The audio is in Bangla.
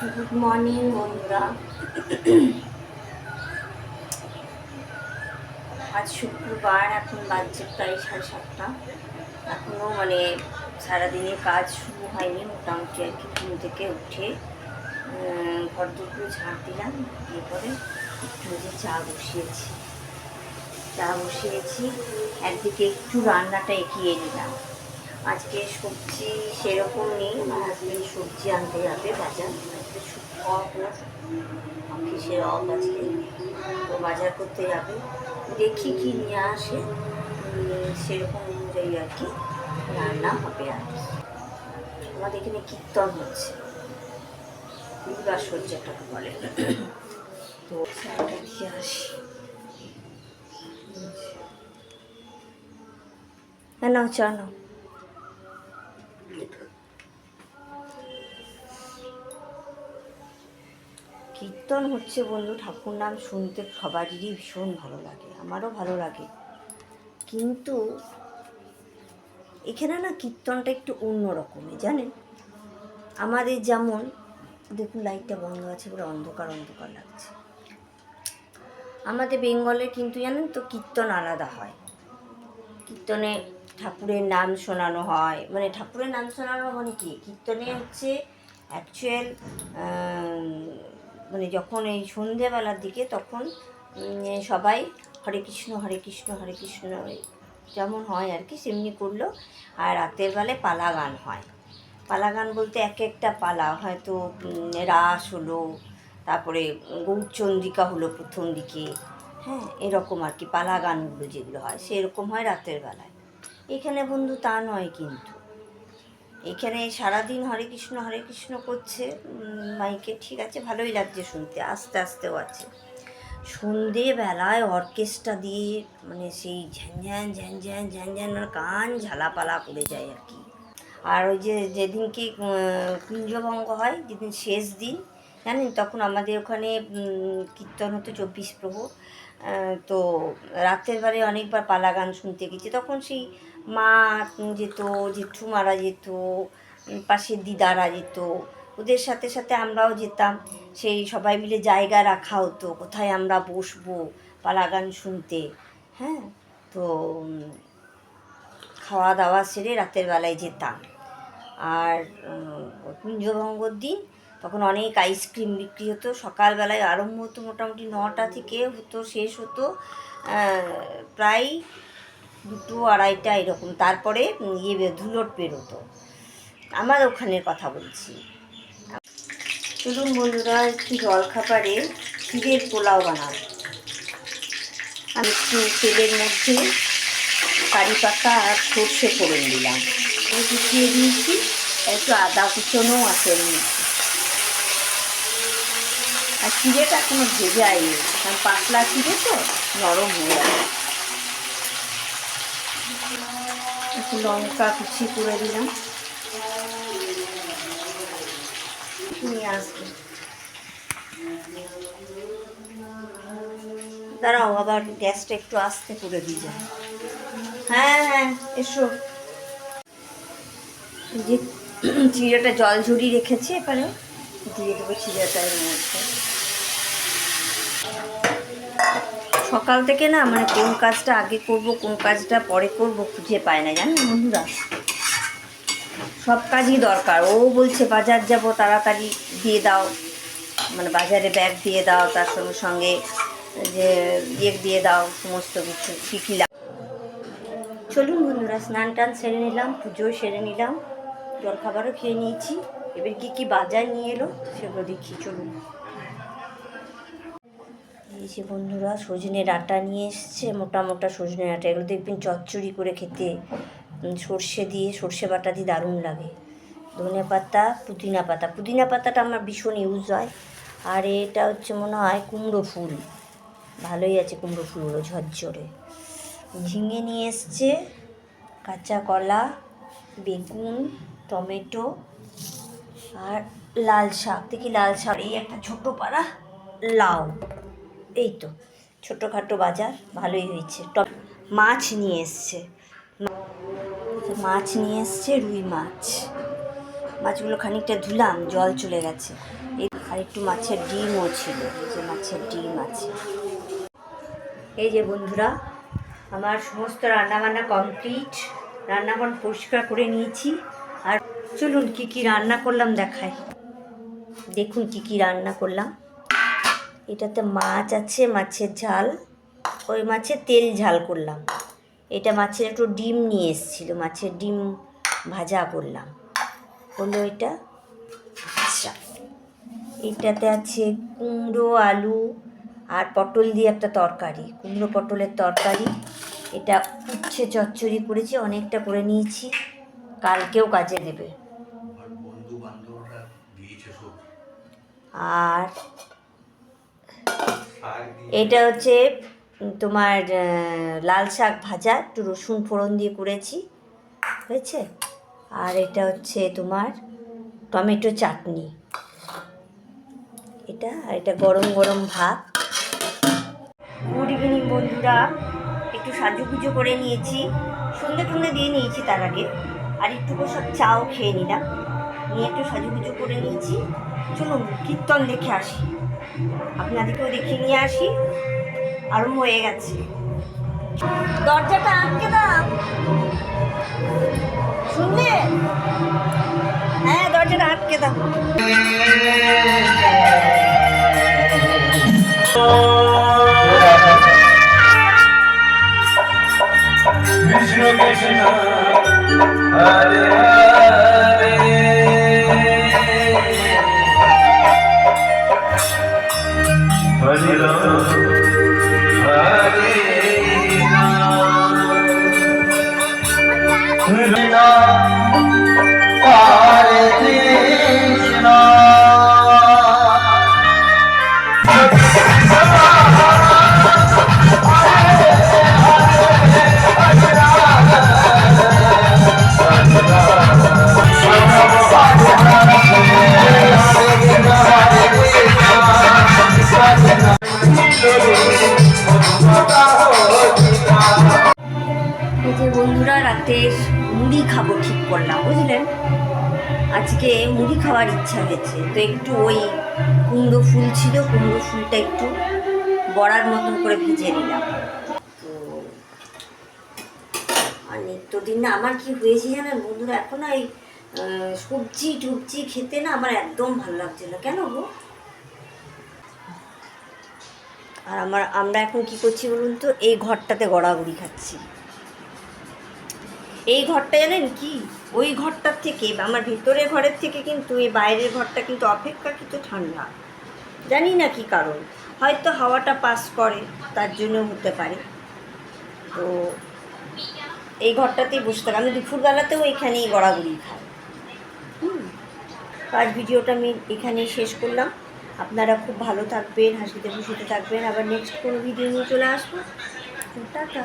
গুড মর্নিং বন্ধুরা। আজ শুক্রবার, এখন বাজছে প্রায় 7:30। এখনও সারাদিনের কাজ শুরু হয়নি। মোটামুটি আর কি ঘুম থেকে উঠে ঘর দুপুরে ঝাঁট দিলাম, দিয়ে পরে একটু চা বসিয়েছি। একদিকে একটু রান্নাটা এগিয়ে নিলাম। আজকে সবজি সেরকম নেই, আমার হাজবেন্ড সবজি আনতে যাবে বাজার। অফিসের অফ আজকে, তো বাজার করতে যাবে। দেখি কি নিয়ে আসে, সেরকম অনুযায়ী আর কি রান্না হবে। আর কি আমাদের এখানে কীর্তন হচ্ছে, দুর্গা যেটাকে বলে। তো চাটা খেয়ে আসি। হ্যাঁ নাও, চা নাও। কীর্তন হচ্ছে বন্ধু, ঠাকুর নাম শুনতে সবারই ভীষণ ভালো লাগে, আমারও ভালো লাগে। কিন্তু এখানে না কীর্তনটা একটু অন্য রকমের, জানেন। আমাদের যেমন দেখুন, লাইটটা বন্ধ আছে, পুরো অন্ধকার অন্ধকার লাগছে। আমাদের বেঙ্গলে কিন্তু জানেন তো কীর্তন আলাদা হয়। কীর্তনে ঠাকুরের নাম শোনানো হয়, ঠাকুরের নাম শোনানো কি, কীর্তনে হচ্ছে অ্যাকচুয়াল যখন এই সন্ধেবেলার দিকে, তখন সবাই হরে কৃষ্ণ হরে কৃষ্ণ হরে কৃষ্ণ যেমন হয় আর কি, সেমনি করলো। আর রাতের বেলায় পালা গান হয়। পালা গান বলতে এক একটা পালা, হয়তো রাস হলো, তারপরে গৌরচন্দ্রিকা হলো প্রথম দিকে, হ্যাঁ, এরকম আর কি পালা গানগুলো যেগুলো হয় সেরকম হয় রাতের বেলায়। এখানে বন্ধু তা নয়, কিন্তু এখানে সারাদিন হরে কৃষ্ণ করছে মাইকে, ঠিক আছে, ভালোই লাগছে শুনতে, আস্তে আস্তেও আছে। সন্ধেবেলায় অর্কেস্ট্রা দিয়ে সেই ঝ্যান ঝ্যান কান ঝালাপালা করে যায় আর কি। আর ওই যেদিনকে কুঞ্জভঙ্গ হয়, যেদিন শেষ দিন, জানেন, তখন আমাদের ওখানে কীর্তন হতো 24 প্রহর। তো রাতের বেলায় অনেকবার পালা গান শুনতে গেছি, তখন সেই মা যেত, জেঠু মারা যেত, পাশের দিদারা যেত, ওদের সাথে সাথে আমরাও যেতাম। সেই সবাই মিলে জায়গা রাখা হতো কোথায় আমরা বসবো পালা গান শুনতে, হ্যাঁ। তো খাওয়া দাওয়া সেরে রাতের বেলায় যেতাম। আর কুঞ্জভঙ্গর দিন তখন অনেক আইসক্রিম বিক্রি হতো। সকালবেলায় আরম্ভ হতো মোটামুটি 9টা থেকে, হতো শেষ হতো প্রায় 2টো 2:30 এরকম। তারপরে ধুলোট বেরোতো। আমার ওখানের কথা বলছি। চলুন বন্ধুরা, একটু জলখাবারে ক্ষীরের পোলাও বানাবো। আমি একটু তেলের মধ্যে কারি পাতা আর সর্ষে ফোড়ন দিলাম, গুছিয়ে দিয়েছি। একটু আদা কুচোনো আছে এর মধ্যে। আর চিড়েটা এখনো ভেজাইনি, কারণ পাতলা চিড়ে তো নরম হয়ে যাবে। একটু লঙ্কা কুচি করে দিলাম, নিয়ে আসবে। দাঁড়াও, আবার গ্যাসটা একটু আস্তে করে দিয়ে যায়। হ্যাঁ হ্যাঁ, এসো। যে চিড়েটা জল ঝরিয়ে রেখেছি, এবারে দিয়ে দেবো চিড়েটা এর মধ্যে। সকাল থেকে না কোন কাজটা আগে করব কোন কাজটা পরে করব খুঁজে পায় না, জানেন বন্ধুরা। সব কাজই দরকার। ও বলছে বাজার যাব, তাড়াতাড়ি দিয়ে দাও, বাজারে ব্যাগ দিয়ে দাও, তার সঙ্গে সঙ্গে যে দিয়ে দাও সমস্ত কিছু, কী কী লাগে। চলুন বন্ধুরা, স্নান টান সেরে নিলাম, পুজো সেরে নিলাম, জলখাবারও খেয়ে নিয়েছি। এবার কী কী বাজার নিয়ে এলো সেগুলো দেখি, চলুন। এই যে বন্ধুরা, সজনে ডাঁটা নিয়ে এসছে, মোটা মোটা সজনে ডাঁটা। এগুলো দেখবেন চচ্চড়ি করে খেতে সর্ষে দিয়ে, সর্ষে বাটা দিয়ে দারুণ লাগে। ধনে পাতা, পুদিনা পাতাটা আমার ভীষণ ইউজ হয়। আর এটা হচ্ছে মনে হয় কুমড়ো ফুল, ভালোই আছে কুমড়ো ফুলগুলো ঝরঝরে। ঝিঙে নিয়ে এসছে, কাঁচা কলা, বেগুন, টমেটো আর লাল শাক। দেখি লাল শাক, এই একটা ছোটো পাড়া লাউ। এই তো ছোটোখাটো বাজার, ভালোই হয়েছে। মাছ নিয়ে এসছে, রুই মাছ। মাছগুলো খানিকটা ধুলাম, জল চলে গেছে। আর একটু মাছের ডিমও ছিল, এই যে মাছের ডিম আছে। এই যে বন্ধুরা, আমার সমস্ত রান্নাবান্না কমপ্লিট। রান্নাঘর পরিষ্কার করে নিয়েছি। আর চলুন কি কি রান্না করলাম দেখাই। দেখুন কি কি রান্না করলাম। এটাতে মাছ আছে, মাছের ঝাল, ওই মাছের তেল ঝাল করলাম। এটা মাছের একটু ডিম নিয়ে এসেছিলো, মাছের ডিম ভাজা করলাম হলো এটা। আচ্ছা, এটাতে আছে কুমড়ো, আলু আর পটল দিয়ে একটা তরকারি, কুমড়ো পটলের তরকারি। এটা উচ্ছে চচ্চড়ি করেছি, অনেকটা করে নিয়েছি, কালকেও কাজে দেবে। আর এটা হচ্ছে তোমার লাল শাক ভাজা, একটু রসুন ফোড়ন দিয়ে করেছি, হয়েছে। আর এটা হচ্ছে তোমার টমেটো চাটনি, এটা গরম গরম ভাত। গুড ইভিনিং বন্ধুরা, একটু সাজুগুজু করে নিয়েছি, সন্ধে টন্ধে দিয়ে নিয়েছি তার আগে। আর একটু সব চাও খেয়ে নিলাম, নিয়ে একটু সাজুগুজু করে নিয়েছি। চলুন কীর্তন দেখে আসি, আপনাদেরকেও দেখিয়ে নিয়ে আসি। আরম্ভ হয়ে গেছে। দরজাটা আটকে দাও, শুনলে? হ্যাঁ, দরজাটা আটকে দাও। কৃষ্ণ কৃষ্ণ হরে হরে হরে রাম হরে রাম হরে রাম হরে কৃষ্ণ। এই যে বন্ধুরা, রাতে মুড়ি খাবো ঠিক করলাম, বুঝলেন। আজকে মুড়ি খাওয়ার ইচ্ছা হয়েছে, তো একটু ওই কুমড়ো ফুল ছিল, কুমড়ো ফুলটা একটু বড়ার মতন করে ভেজে নিলাম। তো আর নিত্যদিন না আমার কি হয়েছে জানেন বন্ধুরা, এখন এই সবজি টবজি খেতে না আমার একদম ভালো লাগছে না, কেন গো? আর আমরা এখন কি করছি বলুন তো, এই ঘরটাতে গড়াগড়ি খাচ্ছি। এই ঘরটা জানেন কি, ওই ঘরটার থেকে, আমার ভেতরের ঘরের থেকে কিন্তু এই বাইরের ঘরটা কিন্তু অপেক্ষাকৃত ঠান্ডা। জানি না কি কারণ, হয়তো হাওয়াটা পাস করে তার জন্য হতে পারে। তো এই ঘরটাতেই বসে থাকি আমি, দুপুরবেলাতেও এখানেই গড়াগড়ি খাই। আজ ভিডিওটা আমি এখানেই শেষ করলাম। আপনারা খুব ভালো থাকবেন, হাসিতে খুশিতে থাকবেন। আবার নেক্সট কোনো ভিডিও নিয়ে চলে আসবো। টাটা।